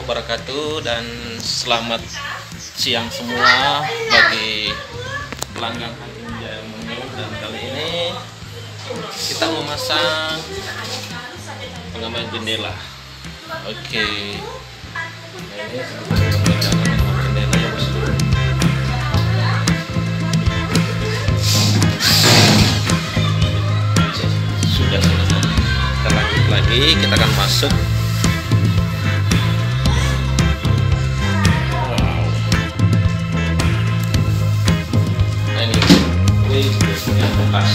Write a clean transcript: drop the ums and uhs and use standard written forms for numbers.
wabarakatuh, dan selamat siang semua bagi pelanggan Hakim Jaya Menu. Dan kali ini kita memasang pengaman jendela. Oke. Nah, ini pengaman jendela ya bosku. Sudah selesai. Kita lanjut lagi, kita akan masuk. Wow. Nah ini biasanya bekas.